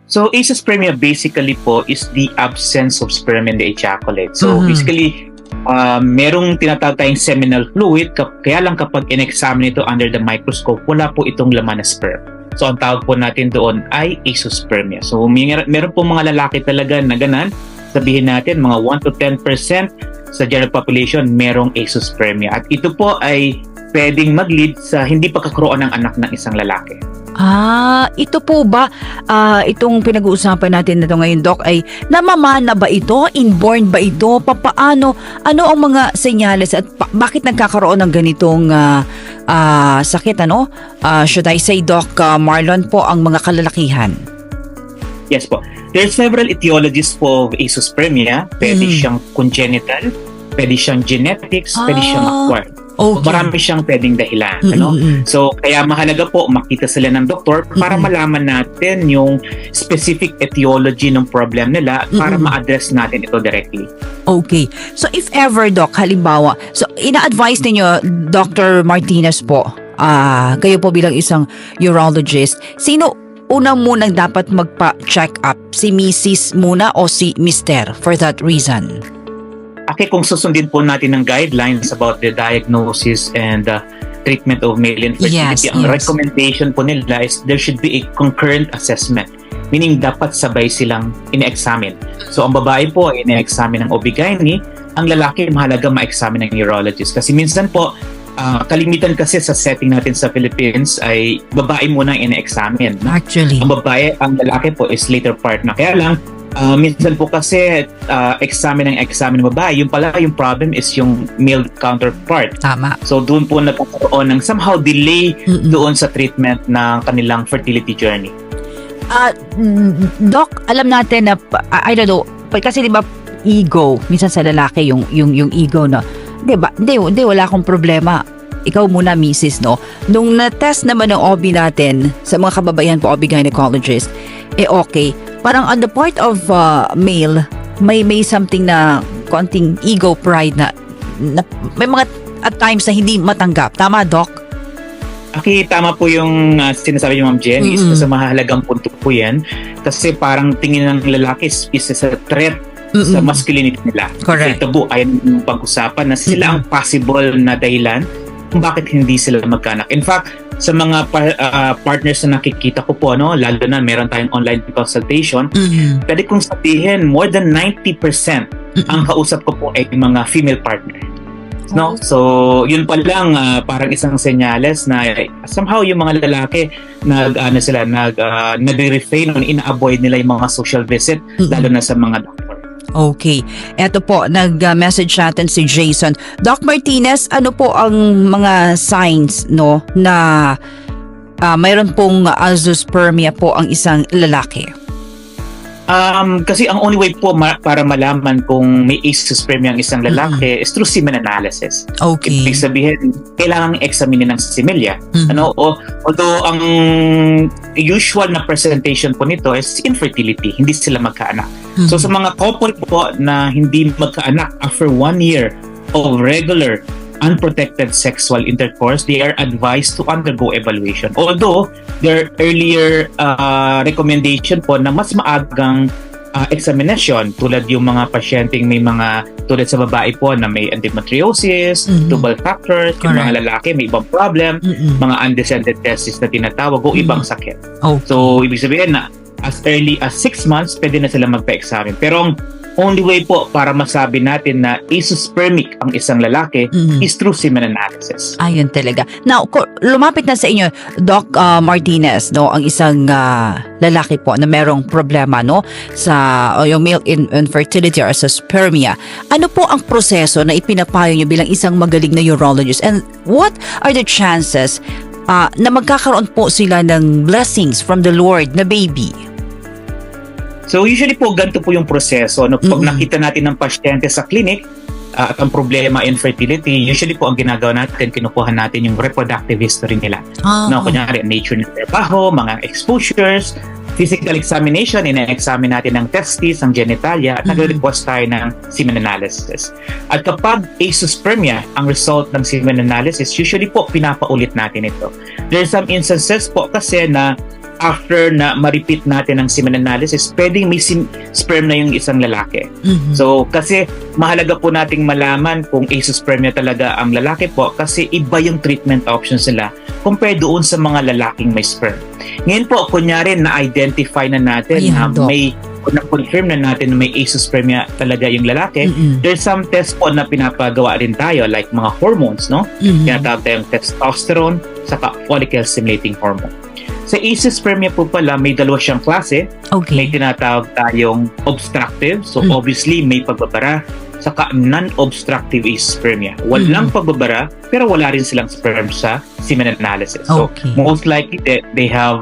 So, azoospermia basically po is the absence of sperm in the ejaculate. So, basically, merong tinatawag tayong seminal fluid, kaya lang kapag in-examine ito under the microscope, wala po itong laman na sperm. So, ang tawag po natin doon ay azoospermia. So, meron po mga lalaki talaga na ganan, sabihin natin mga 1 to 10% sa general population merong azoospermia. At ito po ay pwedeng mag-lead sa hindi pagkakaroon ng anak ng isang lalaki. Ito po ba, itong pinag-uusapan natin na ito ngayon, Doc, ay namamana ba ito? Inborn ba ito? Papaano? Ano ang mga senyales at bakit nagkakaroon ng ganitong sakit? Should I say, Doc Marlon po, ang mga kalalakihan? Yes po. There are several etiologies po of azoospermia. Pwede siyang congenital, pwede siyang genetics, pwede siyang acquired. Okay. Marami siyang pwedeng dahilan. So, kaya mahalaga po makita sila ng doktor para malaman natin yung specific etiology ng problem nila para ma-address natin ito directly. Okay. So, if ever, Doc, halimbawa, so ina-advise ninyo, Dr. Martinez po, kayo po bilang isang urologist, sino unang munang dapat magpa-check up? Si Mrs. muna o si Mr. for that reason? Kung susundin po natin ng guidelines about the diagnosis and treatment of male infertility, ang recommendation po nila is there should be a concurrent assessment. Meaning, dapat sabay silang ine-examine. So, ang babae po ay ine-examine ng OB-GYN, ang lalaki mahalaga ma-examine ng urologist. Kasi minsan po, kalimitan kasi sa setting natin sa Philippines ay babae muna ang ine-examine. Actually. Ang lalaki po is later part na. Kaya lang, minsan po kasi examine ng babae, yung problem is yung male counterpart. Tama. So doon po nagkakaroon ng somehow delay doon sa treatment ng kanilang fertility journey. Doc, alam natin na I don't know, kasi di ba ego, minsan sa lalaki yung ego na, di ba? Hindi, wala akong problema. Ikaw muna, Mrs. no? Nung na-test naman ng OB natin sa mga kababaihan po, OB gynecologist, okay. Parang on the part of male, may something na konting ego pride na may mga at times na hindi matanggap. Tama, Doc? Tama po yung sinasabi niyo, Ma'am Jenny. Isa mahalagang punto po yan. Kasi parang tingin ng lalaki is a threat sa masculinity nila. Correct. Kasi tabu ay pag-usapan na sila ang possible na dahilan kung bakit hindi sila magkanak. In fact, sa mga partners na nakikita ko po, lalo na meron tayong online consultation, pwede kong sabihin more than 90% ang kausap ko po ay mga female partner. No? So, yun pa lang parang isang senyales na somehow yung mga lalaki nag-refrain o ina-avoid nila yung mga social visit, lalo na sa mga doctor. Okay. Eto po, nag-message natin si Jason. Doc Martinez, ano po ang mga signs na mayroon pong azoospermia po ang isang lalaki? Kasi ang only way po para malaman kung may azoospermia ang isang lalaki is through semen analysis. Okay. Ibig sabihin, kailangan examine ng semilya. Although ang usual na presentation po nito is infertility, hindi sila magkaanak. So sa mga couple po na hindi magkaanak after 1 year of regular unprotected sexual intercourse, they are advised to undergo evaluation. Although, their earlier recommendation po na mas maagang examination, tulad yung mga pasyenteng may mga, tulad sa babae po na may endometriosis, tubal factors, yung mga lalaki may ibang problem, mga undescended testes na tinatawag o ibang sakit. Okay. So, ibig sabihin na as early as 6 months, pwede na sila magpa-examine. Pero ang only way po para masabi natin na azoospermic ang isang lalaki is through semen analysis. Ayun talaga. Now, lumapit na sa inyo, Doc Martinez, ang isang lalaki po na merong problema sa yung male infertility or azoospermia. Ano po ang proseso na ipinapayo niyo bilang isang magaling na urologist? And what are the chances na magkakaroon po sila ng blessings from the Lord na baby? So usually po, ganito po yung proseso. Pag nakita natin ng pasyente sa clinic at ang problema infertility, usually po ang ginagawa natin, kinukuha natin yung reproductive history nila. Kunyari, nature ng trabaho, mga exposures, physical examination, ina-examine natin ng testes, ang genitalia, at nag-request tayo ng semen analysis. At kapag azoospermia ang result ng semen analysis, usually po pinapaulit natin ito. There are some instances po kasi na after na ma-repeat natin ang semen analysis, pwedeng may sperm na yung isang lalaki. So, kasi mahalaga po nating malaman kung azoospermia talaga ang lalaki po kasi iba yung treatment options nila compared doon sa mga lalaking may sperm. Ngayon po, kunyari na-identify na natin Ayan, na Doc. na-confirm na natin na may azoospermia talaga yung lalaki, there's some test po na pinapagawa rin tayo like mga hormones, no? Tinatawag tayong testosterone saka follicle stimulating hormone. Sa azoospermia po pala, may dalawa siyang klase. Okay. May tinatawag tayong obstructive, so obviously may pagbabara, saka non-obstructive azoospermia. Walang pagbabara, pero wala rin silang sperm sa semen analysis. So Okay. most likely they have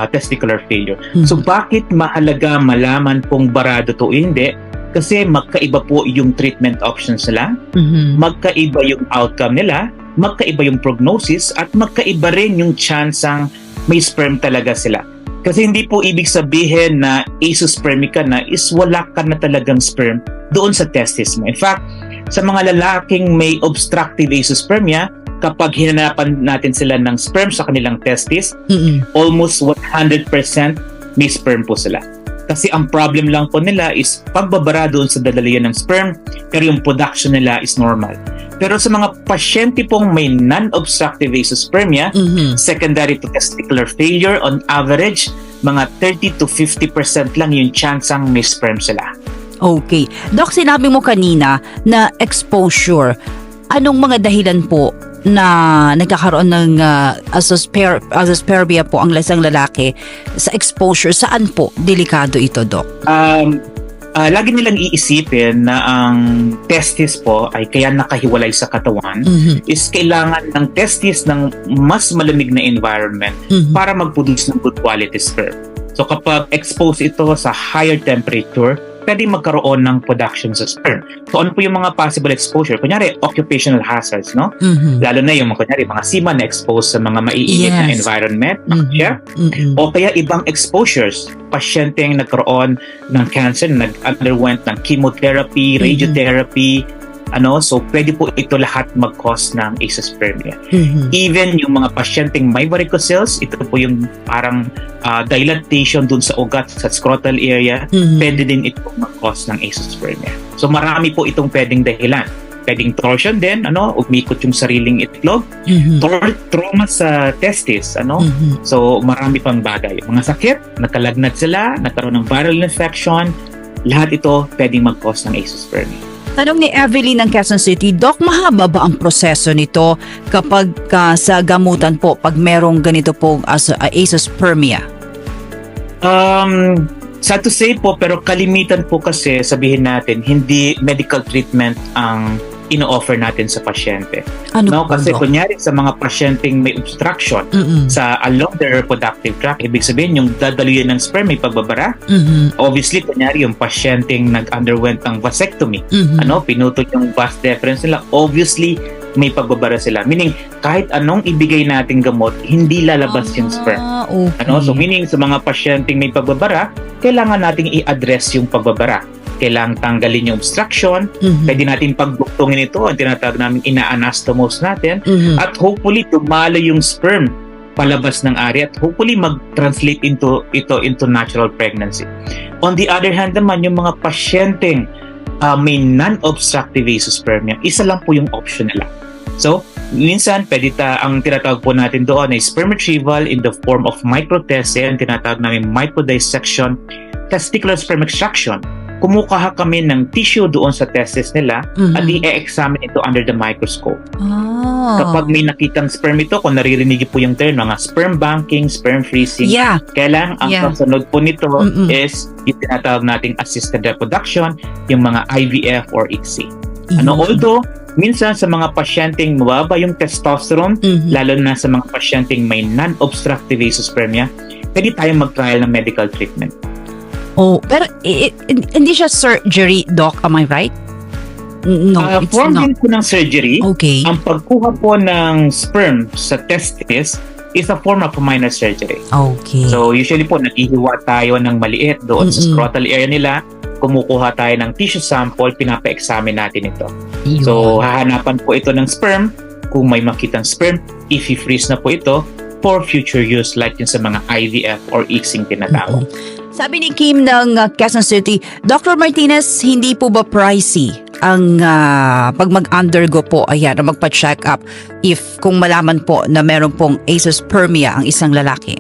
testicular failure. So bakit mahalaga malaman kung barado to o hindi? Kasi magkaiba po yung treatment options nila, magkaiba yung outcome nila, magkaiba yung prognosis, at magkaiba rin yung chansang may sperm talaga sila. Kasi hindi po ibig sabihin na azoospermic ka na is wala ka na talagang sperm doon sa testis mo. In fact, sa mga lalaking may obstructive azoospermia, kapag hinanapan natin sila ng sperm sa kanilang testis, almost 100% may sperm po sila. Kasi ang problem lang po nila is pagbabara doon sa dalalian ng sperm, pero yung production nila is normal. Pero sa mga pasyente pong may non-obstructive azoospermia, secondary to testicular failure, on average, mga 30 to 50% lang yung chansang may sperm sila. Okay. Doc, sinabi mo kanina na exposure. Anong mga dahilan po na nagkakaroon ng azoospermia po ang isang lalaki sa exposure? Saan po delikado ito, Doc? Lagi nilang iisipin na ang testis po ay kaya nakahiwalay sa katawan is kailangan ng testis ng mas malamig na environment para mag-produce ng good quality sperm. So kapag exposed ito sa higher temperature, pwede magkaroon ng production sa sperm. So ano po yung mga possible exposure? Kunyari, occupational hazards, no? Lalo na yung kunyari, mga seaman na exposed sa mga maiinit na environment, o kaya ibang exposures, pasyenteng nagkaroon ng cancer, nag-underwent ng chemotherapy, radiotherapy, so pwede po ito lahat mag-cause ng azoospermia. Even yung mga pasyenteng may varicocele, ito po yung parang dilatation dun sa ugat sa scrotal area, pwede din ito mag-cause ng azoospermia. So marami po itong pwedeng dahilan. Pwedeng torsion din, umikot yung sariling itlog, trauma sa testis, so marami pang bagay. Mga sakit, nakalagnat sila, nagkaroon ng viral infection, lahat ito pwedeng mag-cause ng azoospermia. Tanong ni Evelyn ng Quezon City, Doc, mahaba ba ang proseso nito kapag sa gamutan po pag merong ganito pong azoospermia? Sad to say po, pero kalimitan po kasi sabihin natin, hindi medical treatment ang ino-offer natin sa pasyente. Ano po, kasi Doc? kunyari sa mga pasyenteng may obstruction sa along the reproductive tract, ibig sabihin yung dadaluyan ng sperm may pagbabara. Obviously, kunyari yung pasyenteng nag-underwent ng vasectomy, pinutol yung vas deferens nila, obviously may pagbabara sila. Meaning, kahit anong ibigay nating gamot, hindi lalabas yung sperm. Okay. So meaning sa mga pasyenteng may pagbabara, kailangan nating i-address yung pagbabara. Kailangang tanggalin yung obstruction, pwede natin pagbuktungin ito, ang tinatawag namin ina-anastomose natin, at hopefully tumalo yung sperm palabas ng area at hopefully mag-translate into natural pregnancy. On the other hand naman, yung mga pasyenteng may non-obstructive azoospermia, isa lang po yung option nila. So, minsan, ang tinatawag po natin doon ay sperm retrieval in the form of microtese, ang tinatawag namin microdissection, testicular sperm extraction. Kumukuha kami ng tissue doon sa testes nila at i-examine ito under the microscope. Kapag may nakitang sperm ito, kung naririnig po yung term, mga sperm banking, sperm freezing, kailangan ang kasunod po nito is yung tinatawag nating assisted reproduction, yung mga IVF or ICSI. Although, minsan sa mga pasyenteng mababa yung testosterone, lalo na sa mga pasyenteng may non-obstructive azoospermia, pwede tayong mag-trial ng medical treatment. Pero hindi siya surgery, Doc, am I right? No, it's form not. din po ng surgery. Okay. Ang pagkuha po ng sperm sa testis is a form of minor surgery. Okay. So usually po naghihiwa tayo ng maliit doon sa scrotal area nila, kumukuha tayo ng tissue sample, pinapa-examine natin ito. So hahanapan po ito ng sperm, kung may makitang sperm, i-freeze na po ito, for future use like yung sa mga IVF or ICSI tinatawag. Sabi ni Kim ng Quezon City, Dr. Martinez, hindi po ba pricey ang pag mag-undergo po, ayan, o magpa-check up if kung malaman po na meron pong azoospermia ang isang lalaki?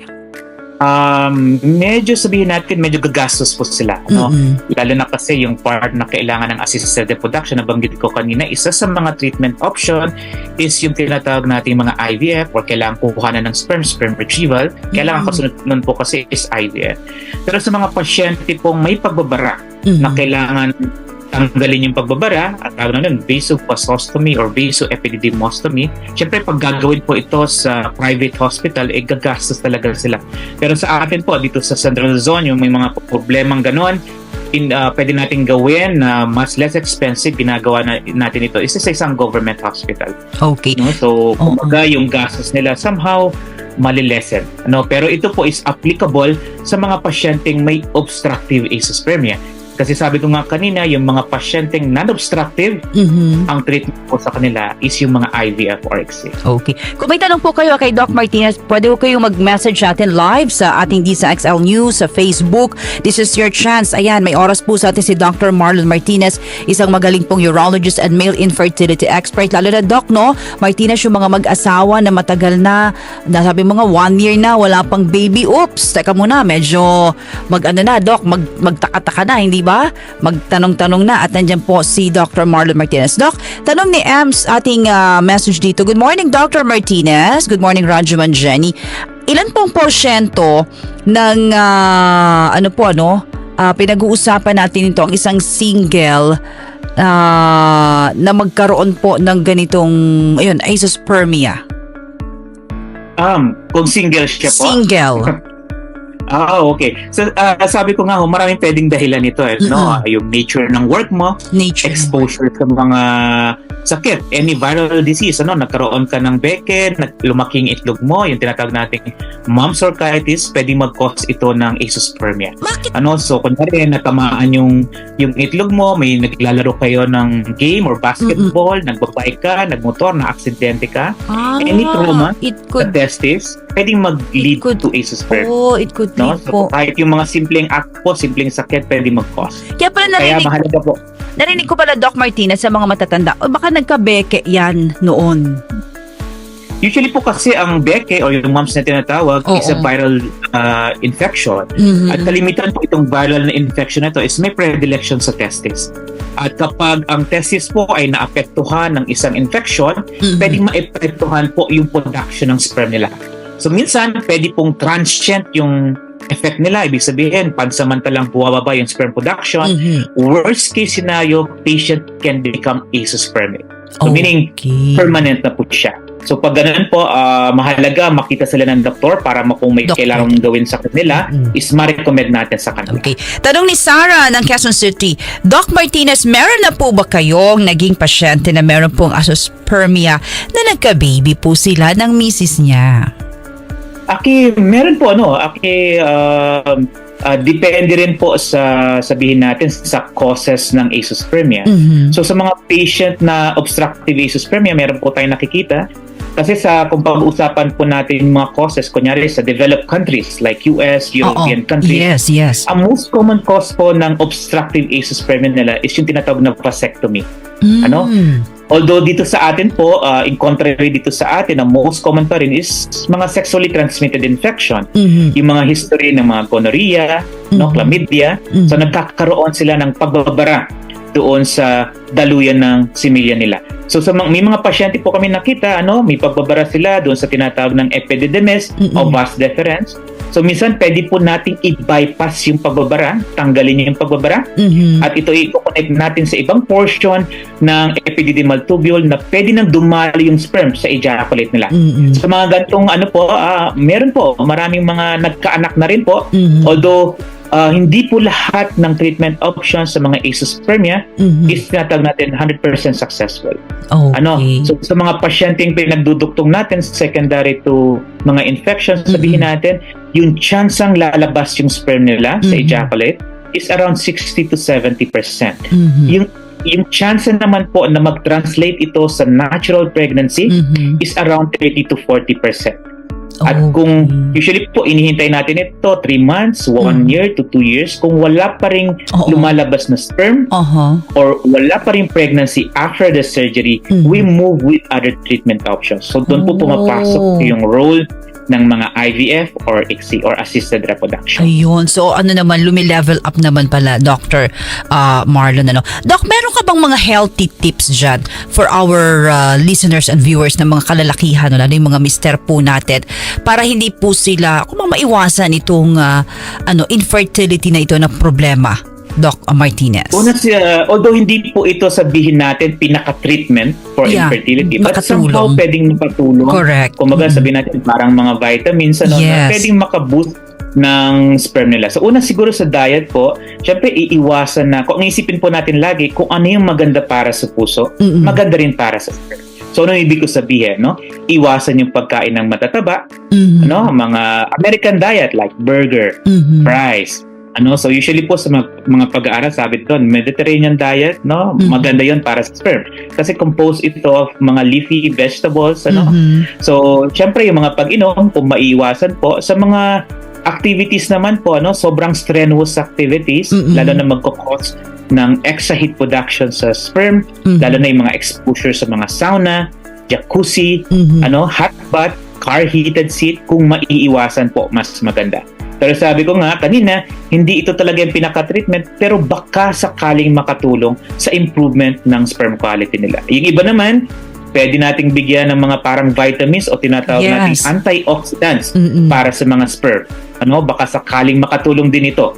Medyo sabihin natin, medyo gagastos po sila. No? Lalo na kasi yung part na kailangan ng assisted reproduction, nabanggit ko kanina, isa sa mga treatment option is yung tinatawag natin mga IVF or kailangan kukuhanan ng sperm retrieval. Kailangan kasunod nun po kasi is IVF. Pero sa mga pasyente pong may pagbabara na kailangan tanggalin yung pagbabara at tawag na nun, vasovasostomy or vasoepididymostomy. Siyempre, pag gagawin po ito sa private hospital, gagastos talaga sila. Pero sa atin po, dito sa Central Zone, yung may mga problemang ganon, pwede natin gawin na mas less expensive, ginagawa natin ito isa sa isang government hospital. Okay. No? So, kumbaga, yung gastos nila somehow malilesen. Pero ito po is applicable sa mga pasyenteng may obstructive azoospermia. Kasi sabi ko nga kanina, yung mga pasyenteng non-obstructive, ang treatment po sa kanila is yung mga IVF or ICSI. Okay. Kung may tanong po kayo kay Doc Martinez, pwede po kayong mag-message natin live sa ating DSXL News sa Facebook. This is your chance. Ayan, may oras po sa atin si Dr. Marlon Martinez, isang magaling pong urologist and male infertility expert. Lalo na Doc, no? Martinez, yung mga mag-asawa na matagal na sabi mo nga 1 year na, wala pang baby. Oops, teka muna, medyo Doc, magtaka-taka na, hindi ba? Magtanong-tanong na at nandiyan po si Dr. Marlon Martinez. Doc, tanong ni Ems ating message dito. Good morning, Dr. Martinez. Good morning, Rajuman Jenny. Ilan pong porsyento ng pinag-uusapan natin ito ang isang single na magkaroon po ng ganitong azoospermia? Kung single siya po? Single. Okay. So, sabi ko nga, maraming pwedeng dahilan nito. No? Yung nature ng work mo, exposure sa mga sakit, any viral disease, nagkaroon ka ng beke, lumaking itlog mo, yung tinatawag nating mom's orchitis, pwedeng mag-cause ito ng azoospermia. So, kunwari, natamaan yung itlog mo, may naglalaro kayo ng game or basketball, nagbabike ka, nagmotor, na-aksidente ka, any trauma sa testis, pwedeng mag-lead to azoospermia. It could be So, kahit yung mga simpleng act po, simpleng sakit, pwedeng mag-cause. Kaya mahalaga po. Narinig ko pala, Doc Martinez, sa mga matatanda, baka nagka-beke yan noon. Usually po kasi ang beke o yung mumps na tinatawag is a viral infection. At kalimitan po itong viral na infection na ito is may predilection sa testis. At kapag ang testis po ay naapektuhan ng isang infection, pwedeng maapektuhan po yung production ng sperm nila. So minsan, pwede pong transient yung effect nila. Ibig sabihin, pansamantalang bumababa yung sperm production. Worst case scenario, patient can become azoospermic. So meaning, permanent na po siya. So pag ganun po, mahalaga makita sila ng doktor para kung may kailangan gawin sa kanila, is ma-recommend natin sa kanila. Okay. Tanong ni Sarah ng Quezon City, Doc Martinez, meron na po ba kayong naging pasyente na meron pong azoospermia na nagka-baby po sila ng misis niya? Meron po depende rin po sa sabihin natin sa causes ng azoospermia. So sa mga patient na obstructive azoospermia, meron po tayong nakikita. Kasi kung pag-uusapan po natin yung mga causes, kunyari sa developed countries like US, European countries, ang most common cause po ng obstructive azoospermia nila is yung tinatawag na vasectomy. Although dito sa atin po, in contrary dito sa atin, ang most common pa rin is mga sexually transmitted infection. Yung mga history ng mga gonorrhea, chlamydia. So nagkakaroon sila ng pagbabara doon sa daluyan ng similya nila. So may mga pasyente po kami nakita, may pagbabara sila doon sa tinatawag ng epididymis o vas deferens. So minsan pwede po nating i-bypass yung pagbabara, tanggalin yung pagbabara, at ito i-connect natin sa ibang portion ng epididymal tubule na pwede nang dumali yung sperm sa ejaculate nila. So mga gantong meron po, maraming mga nagkaanak na rin po, although hindi po lahat ng treatment options sa mga azoospermia is tinatawag natin 100% successful. So sa mga pasyenteng pinagduduktong natin secondary to mga infections, sabihin natin, yung chansang lalabas yung sperm nila sa ejaculate is around 60 to 70%. Yung chance naman po na mag-translate ito sa natural pregnancy is around 30 to 40%. At kung usually po inihintay natin ito 3 months, 1 year to 2 years, kung wala pa ring lumalabas na sperm or wala pa ring pregnancy after the surgery, we move with other treatment options. So doon po pumapasok yung role ng mga IVF or ICSI or assisted reproduction. Ayun. So ano naman, lumi-level up naman pala, Dr. Marlon. Ano? Doc, meron ka bang mga healthy tips dyan for our listeners and viewers na mga kalalakihan, lalo yung mga mister po natin, para hindi po sila, kung maiwasan itong infertility na ito na problema, Doc Martinez? Una although hindi po ito sabihin natin pinaka-treatment for infertility, but somehow pwedeng makatulong. Correct. Kung sabihin natin parang mga vitamins na pwedeng makaboost ng sperm nila. So una siguro sa diet po, syempre iiwasan na, kung isipin po natin lagi kung ano yung maganda para sa puso, maganda rin para sa sperm. So ano ibig ko sabihin, no? Iwasan yung pagkain ng matataba, mga American diet like burger, fries, so usually po sa mga pag-aaral, sabi doon, Mediterranean diet, maganda 'yon para sa sperm kasi composed ito of mga leafy vegetables, So, syempre yung mga pag-inom, kung maiiwasan po sa mga activities naman po, sobrang strenuous activities, lalo na magko-cause ng extra heat production sa sperm, lalo na yung mga exposure sa mga sauna, jacuzzi, hot bath, car heated seat, kung maiiwasan po, mas maganda. Pero sabi ko nga kanina, hindi ito talaga yung pinaka-treatment, pero baka sakaling makatulong sa improvement ng sperm quality nila. Yung iba naman, pwede nating bigyan ng mga parang vitamins o tinatawag nating antioxidants para sa mga sperm. Baka sakaling makatulong din ito.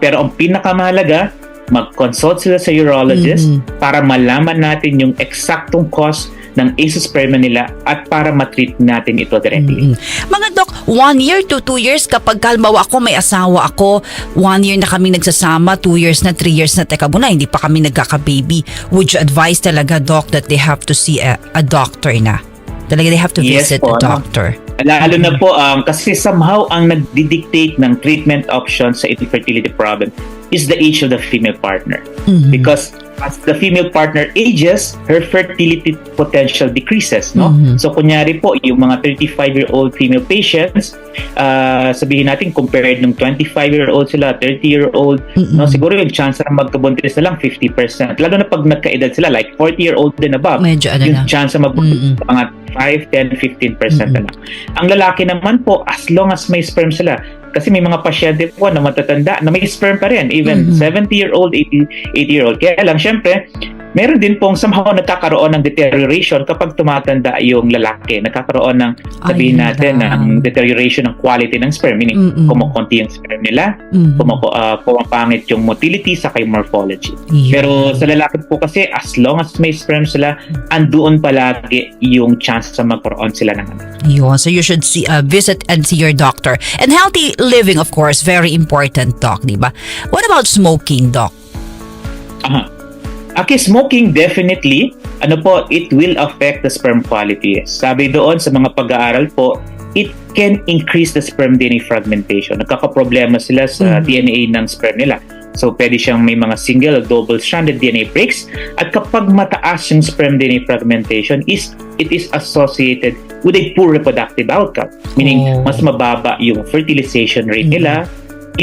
Pero ang pinakamahalaga, mag-consult sila sa urologist para malaman natin yung eksaktong cause ng azoospermia nila at para matreat natin ito directly. Mga doc, 1 year to 2 years kapag kalmawa ako, may asawa ako, 1 year na kami nagsasama, 2 years na, 3 years na, teka muna, hindi pa kami nagkaka-baby. Would you advise talaga, doc, that they have to see a doctor na? Talaga they have to visit a doctor? Lalo na po, kasi somehow ang nagdidictate ng treatment option sa infertility problem is the age of the female partner. Because as the female partner ages, her fertility potential decreases, So kunyari po, yung mga 35-year-old female patients, sabihin natin compared ng 25-year-old sila, 30-year-old, siguro yung chance na magkabuntis na lang 50%. Lalo na pag nagkaedad sila, like 40-year-old and above, medyo yung chance na magbuntis mga 5, 10, 15% na lang. Ang lalaki naman po, as long as may sperm sila, kasi may mga pasyente po na matatanda na may sperm pa rin, even 70-year-old, 80-year-old. Kaya lang, syempre, meron din pong somehow nagkakaroon ng deterioration kapag tumatanda yung lalaki. Nagkakaroon ng, sabihin natin, ng deterioration ng quality ng sperm. Meaning, kumukunti yung sperm nila, pumapangit yung motility sa kay morphology. Pero sa lalaki po kasi, as long as may sperm sila, andoon palagi yung chance sa magkaroon sila ng anak. So you should visit and see your doctor. And healthy living, of course, very important, doc, di ba? What about smoking, doc? Okay, smoking definitely, it will affect the sperm quality. Sabi doon sa mga pag-aaral po, it can increase the sperm DNA fragmentation. Nagkakaproblema sila sa DNA ng sperm nila. So, pwede siyang may mga single o double-stranded DNA breaks. At kapag mataas yung sperm DNA fragmentation, it is associated with a poor reproductive outcome. Meaning, mas mababa yung fertilization rate nila,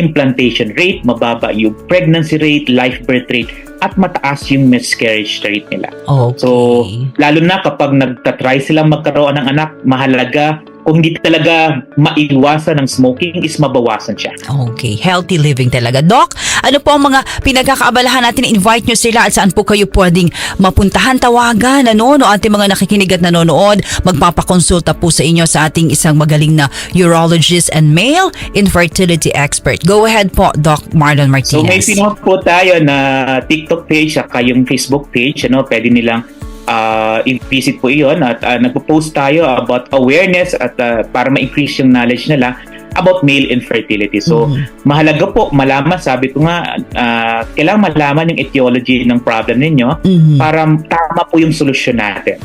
implantation rate, mababa yung pregnancy rate, live birth rate, at mataas yung miscarriage rate nila. So, lalo na kapag nagtatry silang magkaroon ng anak, mahalaga, kung hindi talaga maiwasan ng smoking, is mabawasan siya. Okay, healthy living talaga. Doc, ano po ang mga pinagkakaabalahan natin? Invite nyo sila at saan po kayo pwedeng mapuntahan, tawagan, no ating mga nakikinig at nanonood, magpapakonsulta po sa inyo sa ating isang magaling na urologist and male infertility expert. Go ahead po, Doc Marlon Martinez. So may pinuha po tayo na TikTok page at yung Facebook page, pwede nilang i-visit po iyon at nagpo-post tayo about awareness at para ma-increase yung knowledge nila about male infertility. So, mahalaga po malaman, sabi ko nga, kailangan malaman yung etiology ng problem ninyo para tama po yung solusyon natin.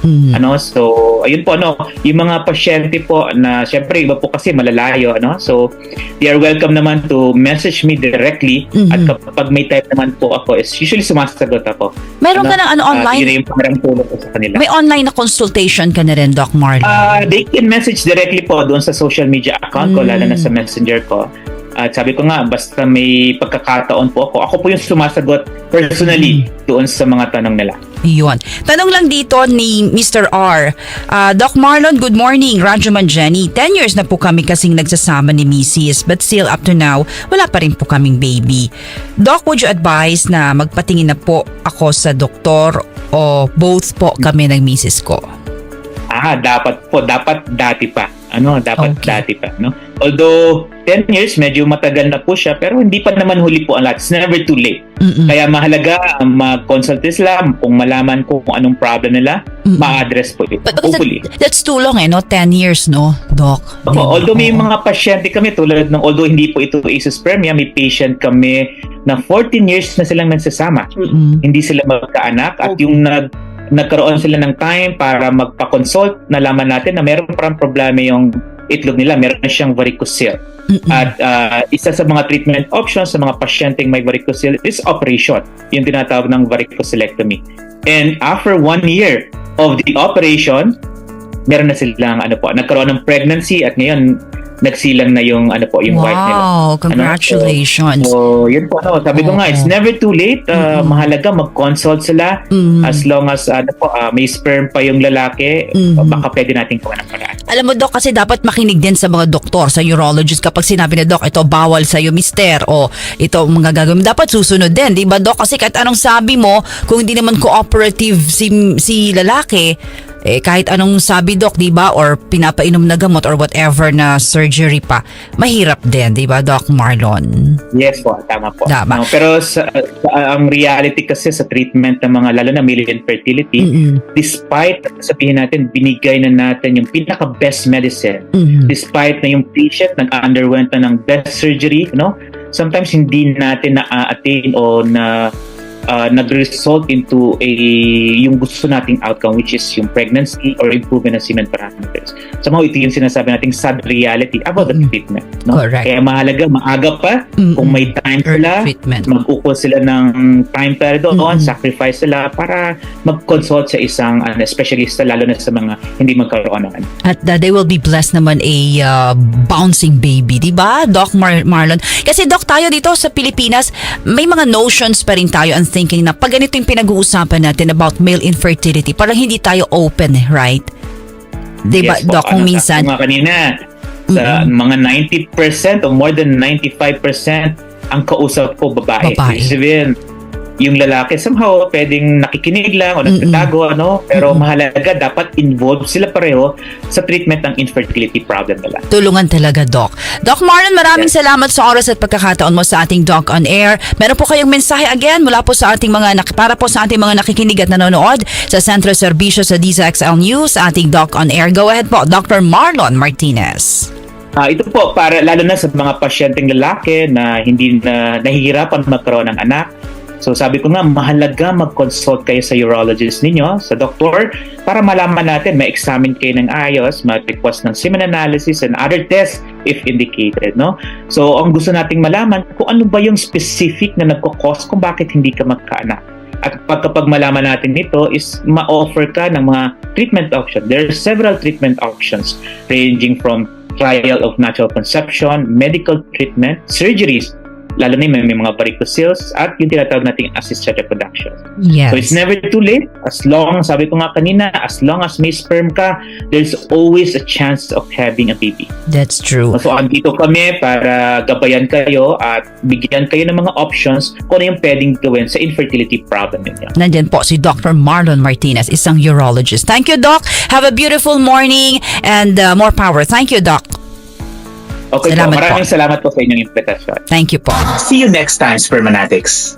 So, ayun po, yung mga pasyente po na, syempre, iba po kasi malalayo, so, they are welcome naman to message me directly at kapag may time naman po ako, is usually sumasagot ako. Meron ka ng online? Yun yung parang tulong ko sa kanila. May online na consultation ka na rin, Doc Marlon? They can message directly po doon sa social media account ko, lalo na sa messenger ko. At sabi ko nga, basta may pagkakataon po ako po yung sumasagot personally doon sa mga tanong nila. Yun. Tanong lang dito ni Mr. R. Doc Marlon, good morning. Rajuman Jenny. 10 years na po kami kasing nagsasama ni Mrs. But still up to now, wala pa rin po kaming baby. Doc, would you advise na magpatingin na po ako sa doktor o both po kami ng Mrs. ko? Dapat dati pa. Dati pa, Although 10 years medyo matagal na po siya, pero hindi pa naman huli po ang lahat. It's never too late. Kaya mahalaga mag-consult sila kung malaman kung anong problem nila, ma-address po ito. Hopefully. That's too long 10 years, Doc? Although may mga pasyente kami tulad ng, although hindi po ito azoospermia, may patient kami na 14 years na silang nagsasama. Hindi sila magkaanak at yung nagkaroon sila ng time para magpa-consult, nalaman natin na meron parang problema yung itlog nila, meron na siyang varicocele. At isa sa mga treatment options sa mga pasyenteng may varicocele is operation, yung tinatawag ng varicocelectomy. And after 1 year of the operation, meron na silang nagkaroon ng pregnancy at ngayon nagsilang na yung yung wife nila. Wow, congratulations. So yun po, sabi ko nga, it's never too late. Mahalaga mag-consult sila as long as may sperm pa yung lalaki, baka pwede natin gawa ng paraan. Alam mo, Doc, kasi dapat makinig din sa mga doktor, sa urologist kapag sinabi na, Doc, ito bawal sa'yo, mister, o ito mga gagawin. Dapat susunod din, di ba, Doc? Kasi kahit anong sabi mo, kung hindi naman cooperative si lalaki, kahit anong sabi, Doc, di ba, or pinapainom na gamot or whatever na surgery pa, mahirap din, di ba, Doc Marlon? Yes po, tama po. Tama. Pero ang reality kasi sa treatment ng mga, lalo na male infertility, despite, sabihin natin, binigay na natin yung pinaka-best medicine, despite na yung patient nag-underwent na ng best surgery, sometimes hindi natin na-attain o nag-result into yung gusto nating outcome, which is yung pregnancy or improvement ng semen parameters. Somehow ito yung sinasabi nating sad reality about the treatment. Correct. Kaya mahalaga, maaga pa, kung may time sila, mag-ukol sila ng time para doon, sacrifice sila para mag-consult sa isang specialista, lalo na sa mga hindi magkaroon ng At they will be blessed naman a bouncing baby, di ba, Doc Marlon? Kasi, Doc, tayo dito sa Pilipinas, may mga notions pa rin tayo and thinking na pag ganito yung pinag-uusapan natin about male infertility, parang hindi tayo open, right? Diba, yes, Doc, kung minsan... Mga kanina, sa mga 90% o more than 95% ang kausap ko babae. Sabihin, yung lalaki somehow pwedeng nakikinig lang o nagtatago, pero mahalaga dapat involved sila pareho sa treatment ng infertility problem nila. Tulungan talaga, Doc. Doc Marlon, maraming salamat sa oras at pagkakataon mo sa ating Doc on Air. Meron po kayong mensahe again mula po sa ating para po sa ating mga nakikinig at nanonood sa Sentro Serbisyo sa DZXL News, ating Doc on Air. Go ahead po, Dr. Marlon Martinez. Ito po, para lalo na sa mga pasyenteng lalaki na hindi na nahihirapan magkaroon ng anak. So sabi ko nga, mahalaga mag-consult kayo sa urologist ninyo, sa doktor, para malaman natin, ma-examine kayo ng ayos, ma-request ng semen analysis and other tests if indicated. So ang gusto nating malaman, kung ano ba yung specific na nagkakos kung bakit hindi ka magkaanak. At kapag malaman natin ito, is ma-offer ka ng mga treatment options. There are several treatment options ranging from trial of natural conception, medical treatment, surgeries, lalo na may mga varicoceles at yung tinatawag nating assisted reproduction. Yes. So it's never too late. As long, sabi ko nga kanina, as long as may sperm ka, there's always a chance of having a baby. That's true. So andito kami para gabayan kayo at bigyan kayo ng mga options kung ano yung pwedeng gawin sa infertility problem ninyo. Nandyan po si Dr. Marlon Martinez, isang urologist. Thank you, Doc. Have a beautiful morning and more power. Thank you, Doc. Okay, salamat po. Maraming salamat po sa inyong invitation. Thank you po. See you next time, Spermanatics.